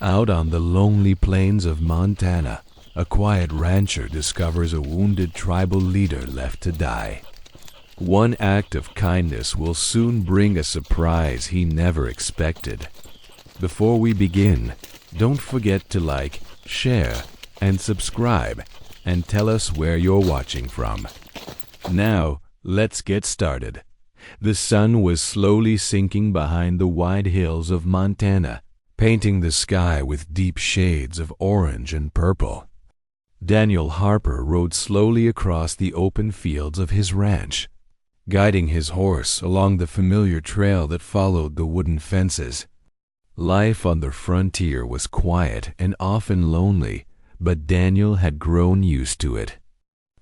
Out on the lonely plains of Montana, a quiet rancher discovers a wounded tribal leader left to die. One act of kindness will soon bring a surprise he never expected. Before we begin, don't forget to like, share, and subscribe, and tell us where you're watching from. Now, let's get started. The sun was slowly sinking behind the wide hills of Montana, painting the sky with deep shades of orange and purple. Daniel Harper rode slowly across the open fields of his ranch, guiding his horse along the familiar trail that followed the wooden fences. Life on the frontier was quiet and often lonely, but Daniel had grown used to it.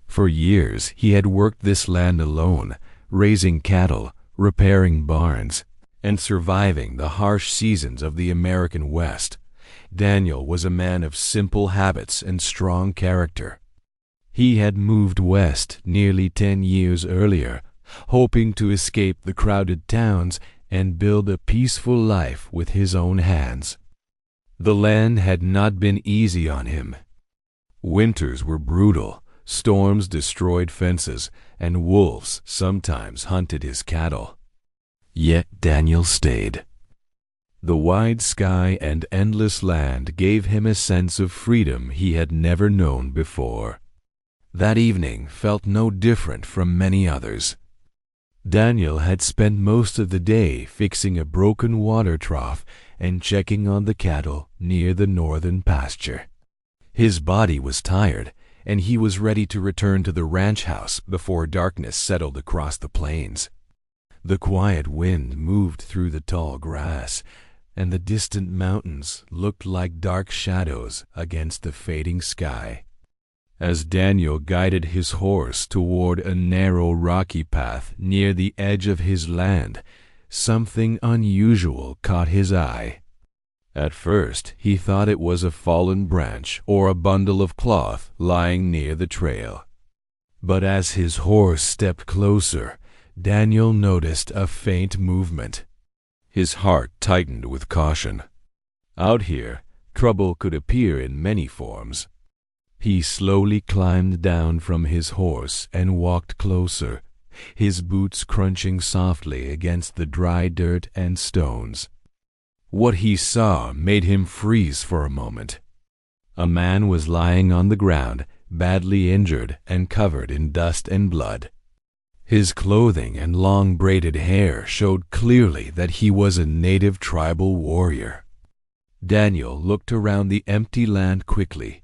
For years, he had worked this land alone, raising cattle, repairing barns, and surviving the harsh seasons of the American West. Daniel was a man of simple habits and strong character. He had moved west nearly 10 years earlier, hoping to escape the crowded towns and build a peaceful life with his own hands. The land had not been easy on him. Winters were brutal, storms destroyed fences, and wolves sometimes hunted his cattle. Yet Daniel stayed. The wide sky and endless land gave him a sense of freedom he had never known before. That evening felt no different from many others. Daniel had spent most of the day fixing a broken water trough and checking on the cattle near the northern pasture. His body was tired, and he was ready to return to the ranch house before darkness settled across the plains. The quiet wind moved through the tall grass, and the distant mountains looked like dark shadows against the fading sky. As Daniel guided his horse toward a narrow rocky path near the edge of his land, something unusual caught his eye. At first, he thought it was a fallen branch or a bundle of cloth lying near the trail. But as his horse stepped closer, Daniel noticed a faint movement. His heart tightened with caution. Out here, trouble could appear in many forms. He slowly climbed down from his horse and walked closer, his boots crunching softly against the dry dirt and stones. What he saw made him freeze for a moment. A man was lying on the ground, badly injured and covered in dust and blood. His clothing and long braided hair showed clearly that he was a native tribal warrior. Daniel looked around the empty land quickly.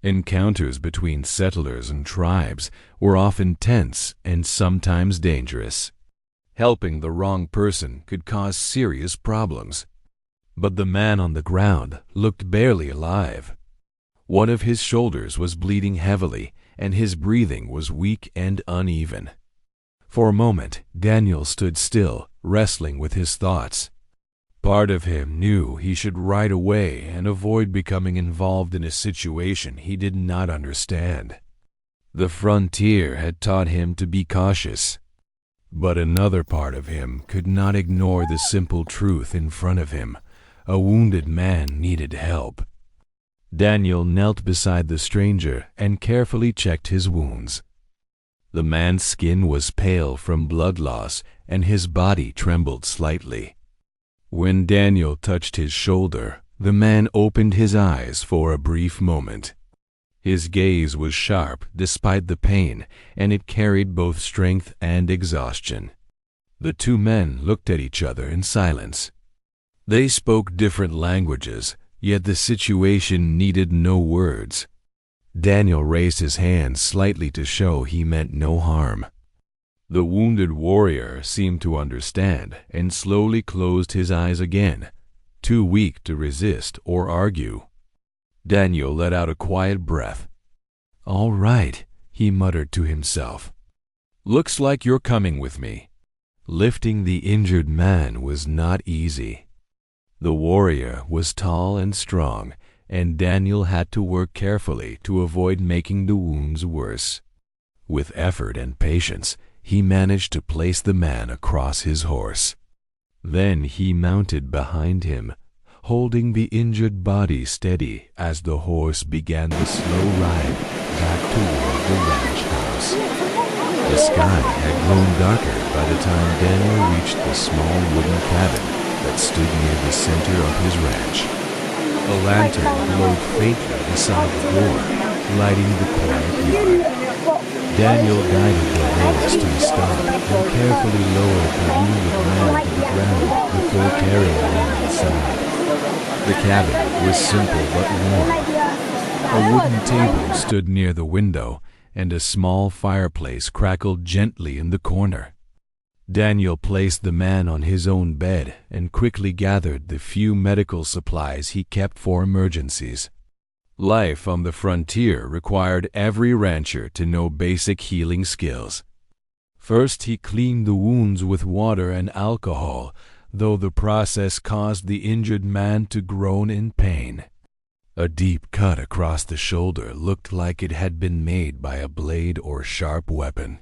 Encounters between settlers and tribes were often tense and sometimes dangerous. Helping the wrong person could cause serious problems. But the man on the ground looked barely alive. One of his shoulders was bleeding heavily, and his breathing was weak and uneven. For a moment, Daniel stood still, wrestling with his thoughts. Part of him knew he should ride away and avoid becoming involved in a situation he did not understand. The frontier had taught him to be cautious. But another part of him could not ignore the simple truth in front of him. A wounded man needed help. Daniel knelt beside the stranger and carefully checked his wounds. The man's skin was pale from blood loss, and his body trembled slightly. When Daniel touched his shoulder, the man opened his eyes for a brief moment. His gaze was sharp despite the pain, and it carried both strength and exhaustion. The two men looked at each other in silence. They spoke different languages, yet the situation needed no words. Daniel raised his hand slightly to show he meant no harm. The wounded warrior seemed to understand and slowly closed his eyes again, too weak to resist or argue. Daniel let out a quiet breath. "All right," he muttered to himself. "Looks like you're coming with me." Lifting the injured man was not easy. The warrior was tall and strong, and Daniel had to work carefully to avoid making the wounds worse. With effort and patience, he managed to place the man across his horse. Then he mounted behind him, holding the injured body steady as the horse began the slow ride back toward the ranch house. The sky had grown darker by the time Daniel reached the small wooden cabin that stood near the center of his ranch. A lantern glowed faintly beside the door, lighting the quiet yard. Daniel guided the horse to a stop and carefully lowered the wounded man to the ground before carrying him inside. The cabin was simple but warm. A wooden table stood near the window, and a small fireplace crackled gently in the corner. Daniel placed the man on his own bed and quickly gathered the few medical supplies he kept for emergencies. Life on the frontier required every rancher to know basic healing skills. First, he cleaned the wounds with water and alcohol, though the process caused the injured man to groan in pain. A deep cut across the shoulder looked like it had been made by a blade or sharp weapon.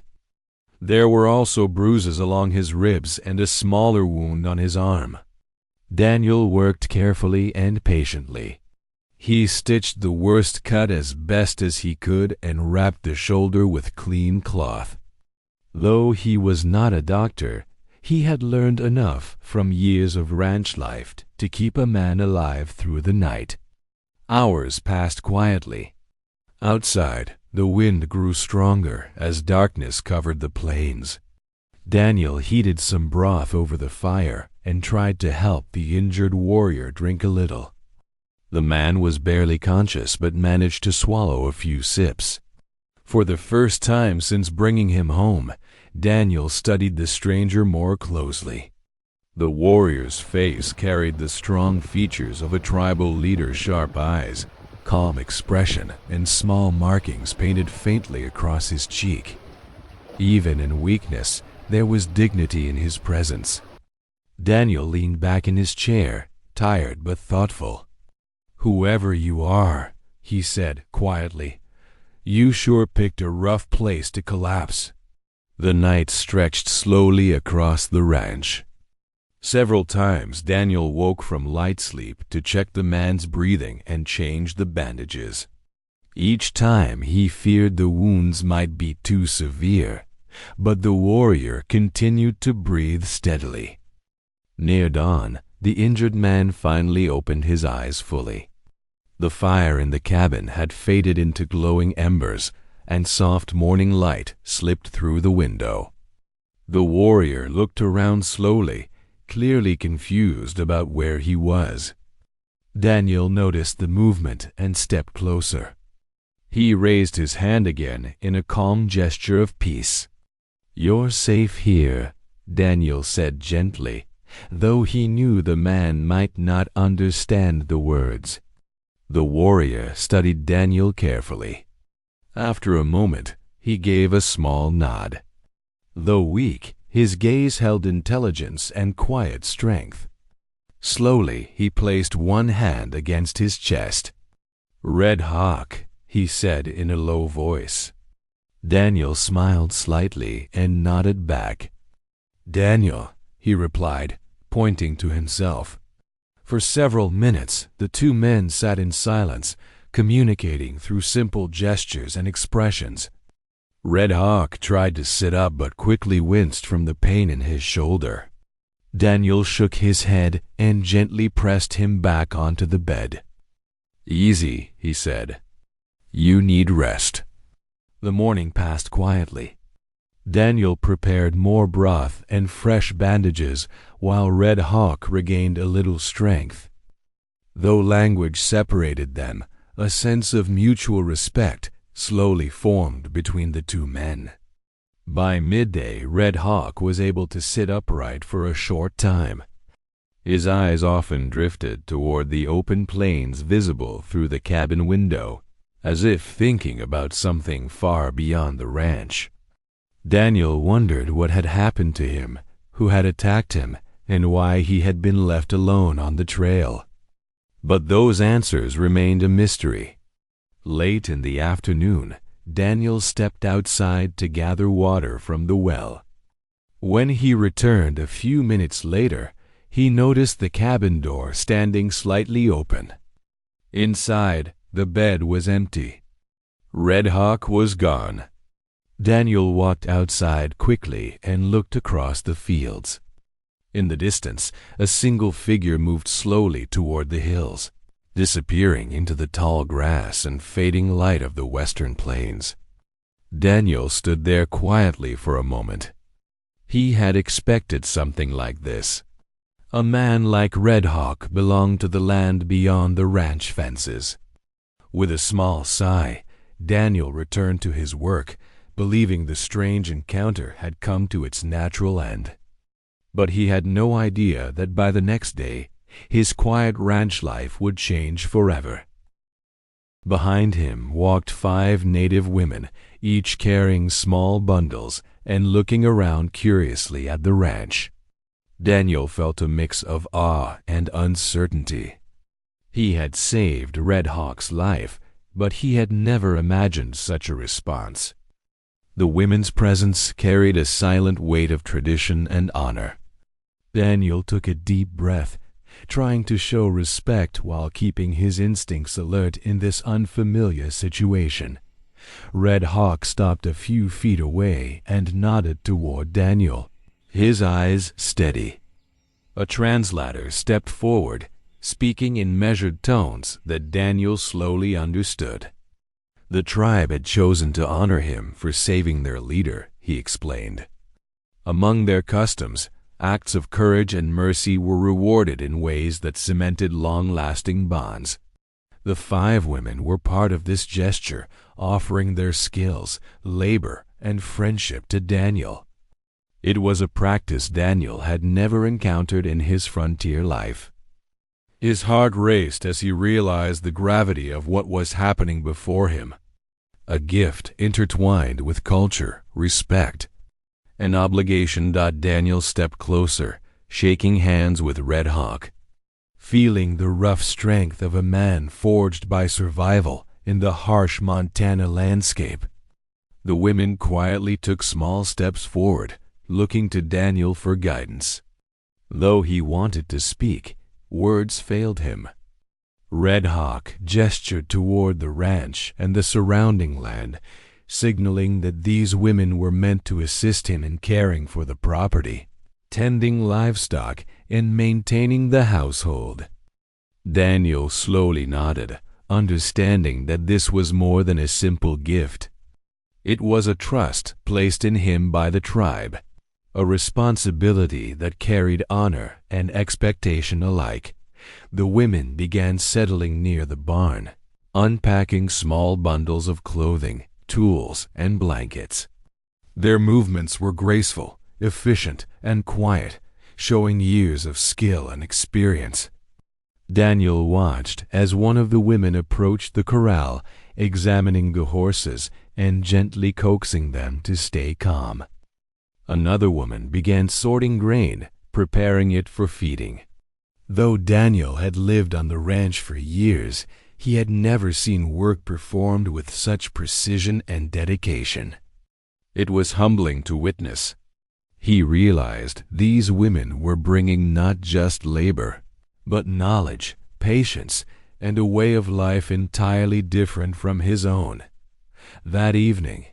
There were also bruises along his ribs and a smaller wound on his arm. Daniel worked carefully and patiently. He stitched the worst cut as best as he could and wrapped the shoulder with clean cloth. Though he was not a doctor, he had learned enough from years of ranch life to keep a man alive through the night. Hours passed quietly. Outside, the wind grew stronger as darkness covered the plains. Daniel heated some broth over the fire and tried to help the injured warrior drink a little. The man was barely conscious but managed to swallow a few sips. For the first time since bringing him home, Daniel studied the stranger more closely. The warrior's face carried the strong features of a tribal leader's sharp eyes, calm expression, and small markings painted faintly across his cheek. Even in weakness, there was dignity in his presence. Daniel leaned back in his chair, tired but thoughtful. "Whoever you are," he said quietly, "you sure picked a rough place to collapse." The night stretched slowly across the ranch. Several times Daniel woke from light sleep to check the man's breathing and change the bandages. Each time he feared the wounds might be too severe, but the warrior continued to breathe steadily. Near dawn, the injured man finally opened his eyes fully. The fire in the cabin had faded into glowing embers, and soft morning light slipped through the window. The warrior looked around slowly, clearly confused about where he was. Daniel noticed the movement and stepped closer. He raised his hand again in a calm gesture of peace. "You're safe here," Daniel said gently, though he knew the man might not understand the words. The warrior studied Daniel carefully. After a moment, he gave a small nod. Though weak, his gaze held intelligence and quiet strength. Slowly, he placed one hand against his chest. "Red Hawk," he said in a low voice. Daniel smiled slightly and nodded back. "Daniel," he replied, pointing to himself. For several minutes, the two men sat in silence, communicating through simple gestures and expressions. Red Hawk tried to sit up but quickly winced from the pain in his shoulder. Daniel shook his head and gently pressed him back onto the bed. "Easy," he said. "You need rest." The morning passed quietly. Daniel prepared more broth and fresh bandages while Red Hawk regained a little strength. Though language separated them, a sense of mutual respect slowly formed between the two men. By midday, Red Hawk was able to sit upright for a short time. His eyes often drifted toward the open plains visible through the cabin window, as if thinking about something far beyond the ranch. Daniel wondered what had happened to him, who had attacked him, and why he had been left alone on the trail. But those answers remained a mystery. Late in the afternoon, Daniel stepped outside to gather water from the well. When he returned a few minutes later, he noticed the cabin door standing slightly open. Inside, the bed was empty. Red Hawk was gone. Daniel walked outside quickly and looked across the fields. In the distance, a single figure moved slowly toward the hills, disappearing into the tall grass and fading light of the western plains. Daniel stood there quietly for a moment. He had expected something like this. A man like Red Hawk belonged to the land beyond the ranch fences. With a small sigh, Daniel returned to his work, believing the strange encounter had come to its natural end. But he had no idea that by the next day, his quiet ranch life would change forever. Behind him walked 5 native women, each carrying small bundles and looking around curiously at the ranch. Daniel felt a mix of awe and uncertainty. He had saved Red Hawk's life, but he had never imagined such a response. The women's presence carried a silent weight of tradition and honor. Daniel took a deep breath, trying to show respect while keeping his instincts alert in this unfamiliar situation. Red Hawk stopped a few feet away and nodded toward Daniel, his eyes steady. A translator stepped forward, speaking in measured tones that Daniel slowly understood. The tribe had chosen to honor him for saving their leader, he explained. Among their customs, acts of courage and mercy were rewarded in ways that cemented long-lasting bonds. The 5 women were part of this gesture, offering their skills, labor, and friendship to Daniel. It was a practice Daniel had never encountered in his frontier life. His heart raced as he realized the gravity of what was happening before him. A gift intertwined with culture, respect, an obligation. Daniel stepped closer, shaking hands with Red Hawk, feeling the rough strength of a man forged by survival in the harsh Montana landscape. The women quietly took small steps forward, looking to Daniel for guidance. Though he wanted to speak, words failed him. Red Hawk gestured toward the ranch and the surrounding land, signaling that these women were meant to assist him in caring for the property, tending livestock, and maintaining the household. Daniel slowly nodded, understanding that this was more than a simple gift. It was a trust placed in him by the tribe, a responsibility that carried honor and expectation alike. The women began settling near the barn, unpacking small bundles of clothing, tools, and blankets. Their movements were graceful, efficient, and quiet, showing years of skill and experience. Daniel watched as one of the women approached the corral, examining the horses and gently coaxing them to stay calm. Another woman began sorting grain, preparing it for feeding. Though Daniel had lived on the ranch for years, he had never seen work performed with such precision and dedication. It was humbling to witness. He realized these women were bringing not just labor, but knowledge, patience, and a way of life entirely different from his own. That evening,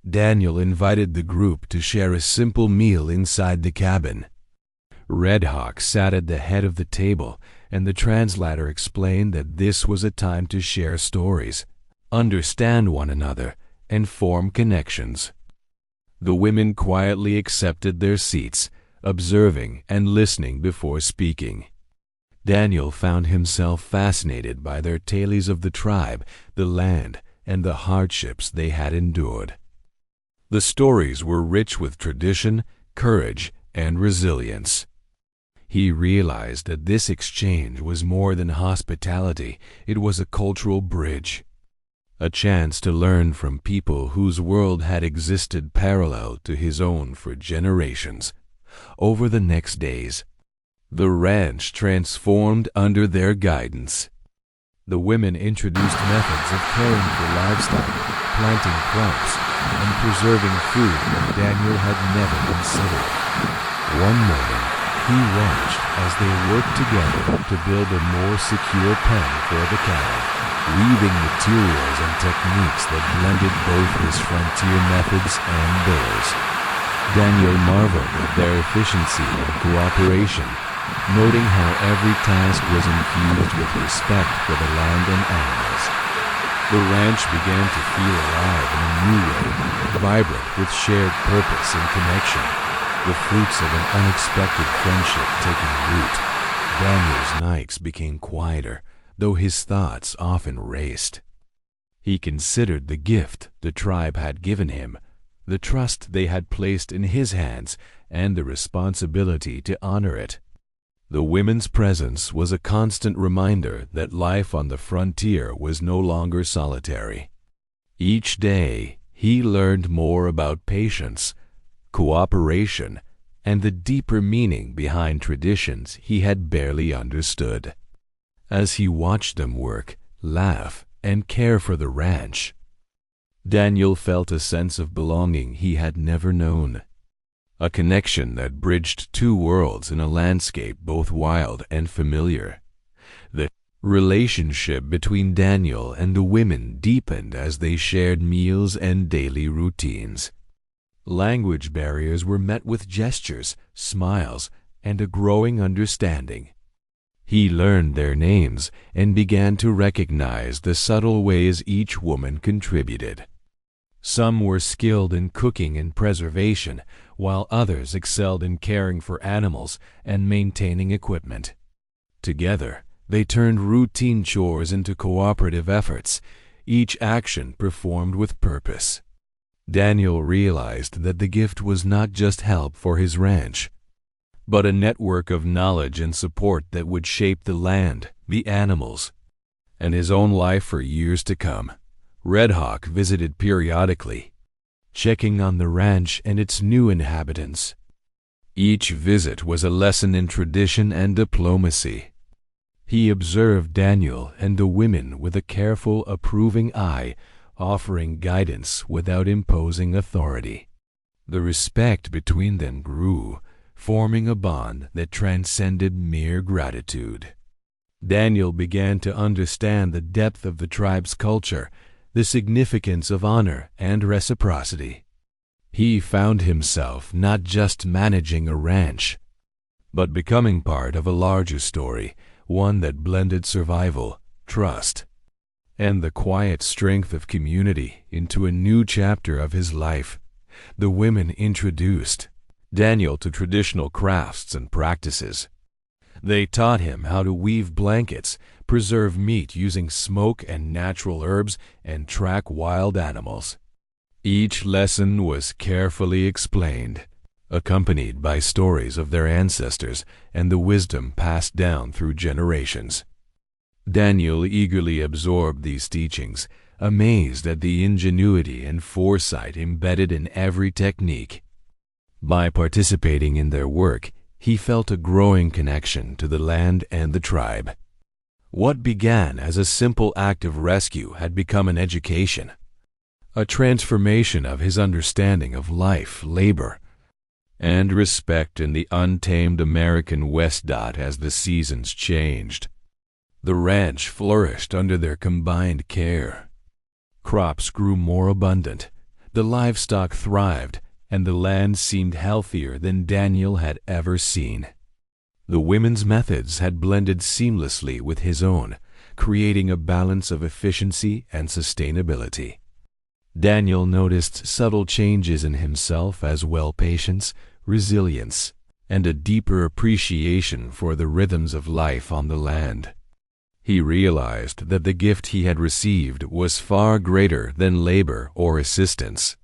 Daniel invited the group to share a simple meal inside the cabin. Red Hawk sat at the head of the table, and the translator explained that this was a time to share stories, understand one another, and form connections. The women quietly accepted their seats, observing and listening before speaking. Daniel found himself fascinated by their tales of the tribe, the land, and the hardships they had endured. The stories were rich with tradition, courage, and resilience. He realized that this exchange was more than hospitality, it was a cultural bridge, a chance to learn from people whose world had existed parallel to his own for generations. Over the next days, the ranch transformed under their guidance. The women introduced methods of caring for livestock, planting crops, and preserving food that Daniel had never considered. One morning, he watched as they worked together to build a more secure pen for the cattle, weaving materials and techniques that blended both his frontier methods and theirs. Daniel marveled at their efficiency and cooperation, noting how every task was infused with respect for the land and animals. The ranch began to feel alive in a new way, vibrant with shared purpose and connection, the fruits of an unexpected friendship taking root. Daniel's nights became quieter, though his thoughts often raced. He considered the gift the tribe had given him, the trust they had placed in his hands, and the responsibility to honor it. The women's presence was a constant reminder that life on the frontier was no longer solitary. Each day, he learned more about patience, cooperation, and the deeper meaning behind traditions he had barely understood. As he watched them work, laugh, and care for the ranch, Daniel felt a sense of belonging he had never known, a connection that bridged two worlds in a landscape both wild and familiar. The relationship between Daniel and the women deepened as they shared meals and daily routines. Language barriers were met with gestures, smiles, and a growing understanding. He learned their names and began to recognize the subtle ways each woman contributed. Some were skilled in cooking and preservation, while others excelled in caring for animals and maintaining equipment. Together, they turned routine chores into cooperative efforts, each action performed with purpose. Daniel realized that the gift was not just help for his ranch, but a network of knowledge and support that would shape the land, the animals, and his own life for years to come. Red Hawk visited periodically, checking on the ranch and its new inhabitants. Each visit was a lesson in tradition and diplomacy. He observed Daniel and the women with a careful, approving eye, offering guidance without imposing authority. The respect between them grew, forming a bond that transcended mere gratitude. Daniel began to understand the depth of the tribe's culture, the significance of honor and reciprocity. He found himself not just managing a ranch, but becoming part of a larger story, one that blended survival, trust, and the quiet strength of community into a new chapter of his life. The women introduced Daniel to traditional crafts and practices. They taught him how to weave blankets, preserve meat using smoke and natural herbs, and track wild animals. Each lesson was carefully explained, accompanied by stories of their ancestors and the wisdom passed down through generations. Daniel eagerly absorbed these teachings, amazed at the ingenuity and foresight embedded in every technique. By participating in their work, he felt a growing connection to the land and the tribe. What began as a simple act of rescue had become an education, a transformation of his understanding of life, labor, and respect in the untamed American West as the seasons changed. The ranch flourished under their combined care. Crops grew more abundant, the livestock thrived, and the land seemed healthier than Daniel had ever seen. The women's methods had blended seamlessly with his own, creating a balance of efficiency and sustainability. Daniel noticed subtle changes in himself as well: patience, resilience, and a deeper appreciation for the rhythms of life on the land. He realized that the gift he had received was far greater than labor or assistance.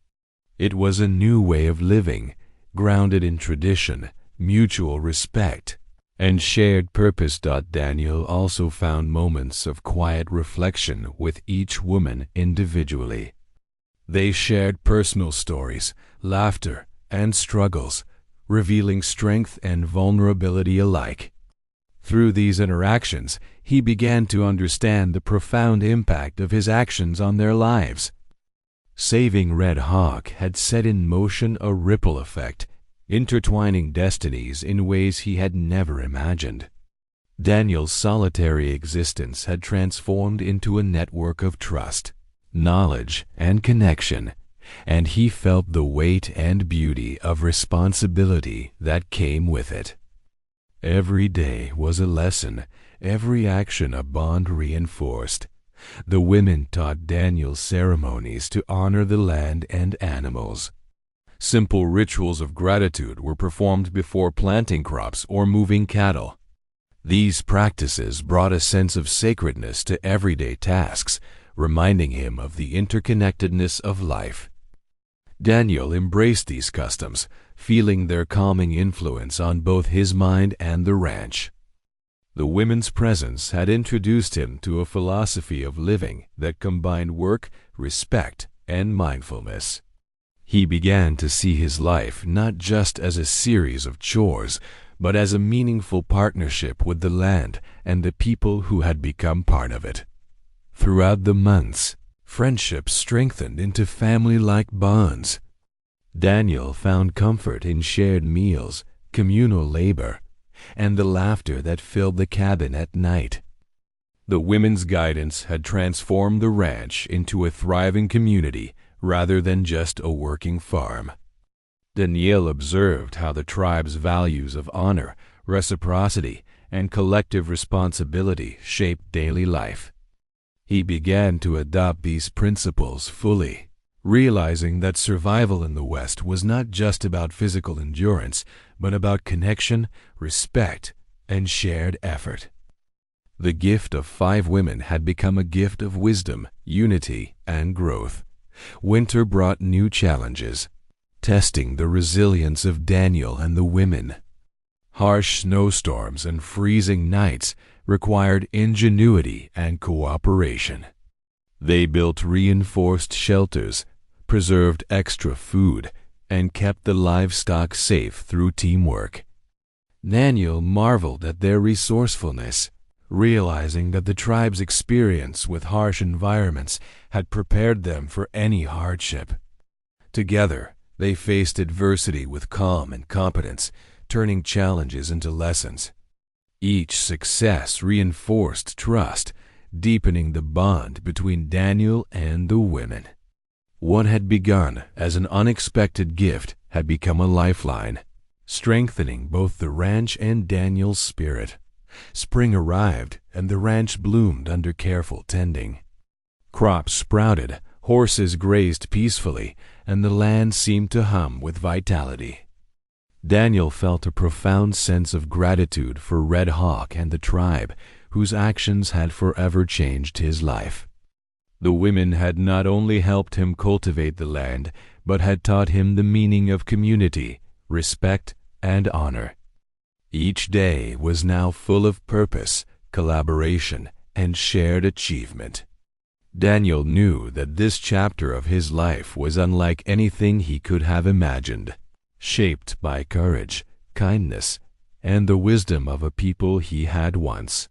It was a new way of living, grounded in tradition, mutual respect, and shared purpose. Daniel also found moments of quiet reflection with each woman individually. They shared personal stories, laughter, and struggles, revealing strength and vulnerability alike. Through these interactions, he began to understand the profound impact of his actions on their lives. Saving Red Hawk had set in motion a ripple effect, intertwining destinies in ways he had never imagined. Daniel's solitary existence had transformed into a network of trust, knowledge, and connection, and he felt the weight and beauty of responsibility that came with it. Every day was a lesson, every action a bond reinforced. The women taught Daniel ceremonies to honor the land and animals. Simple rituals of gratitude were performed before planting crops or moving cattle. These practices brought a sense of sacredness to everyday tasks, reminding him of the interconnectedness of life. Daniel embraced these customs, feeling their calming influence on both his mind and the ranch. The women's presence had introduced him to a philosophy of living that combined work, respect, and mindfulness. He began to see his life not just as a series of chores, but as a meaningful partnership with the land and the people who had become part of it. Throughout the months, friendships strengthened into family-like bonds. Daniel found comfort in shared meals, communal labor, and the laughter that filled the cabin at night. The women's guidance had transformed the ranch into a thriving community rather than just a working farm. Daniel observed how the tribe's values of honor, reciprocity, and collective responsibility shaped daily life. He began to adopt these principles fully, realizing that survival in the West was not just about physical endurance, but about connection, respect, and shared effort. The gift of 5 women had become a gift of wisdom, unity, and growth. Winter brought new challenges, testing the resilience of Daniel and the women. Harsh snowstorms and freezing nights required ingenuity and cooperation. They built reinforced shelters, preserved extra food, and kept the livestock safe through teamwork. Daniel marveled at their resourcefulness, realizing that the tribe's experience with harsh environments had prepared them for any hardship. Together, they faced adversity with calm and competence, turning challenges into lessons. Each success reinforced trust, deepening the bond between Daniel and the women. What had begun as an unexpected gift had become a lifeline, strengthening both the ranch and Daniel's spirit. Spring arrived, and the ranch bloomed under careful tending. Crops sprouted, horses grazed peacefully, and the land seemed to hum with vitality. Daniel felt a profound sense of gratitude for Red Hawk and the tribe, whose actions had forever changed his life. The women had not only helped him cultivate the land, but had taught him the meaning of community, respect, and honor. Each day was now full of purpose, collaboration, and shared achievement. Daniel knew that this chapter of his life was unlike anything he could have imagined, shaped by courage, kindness, and the wisdom of a people he had once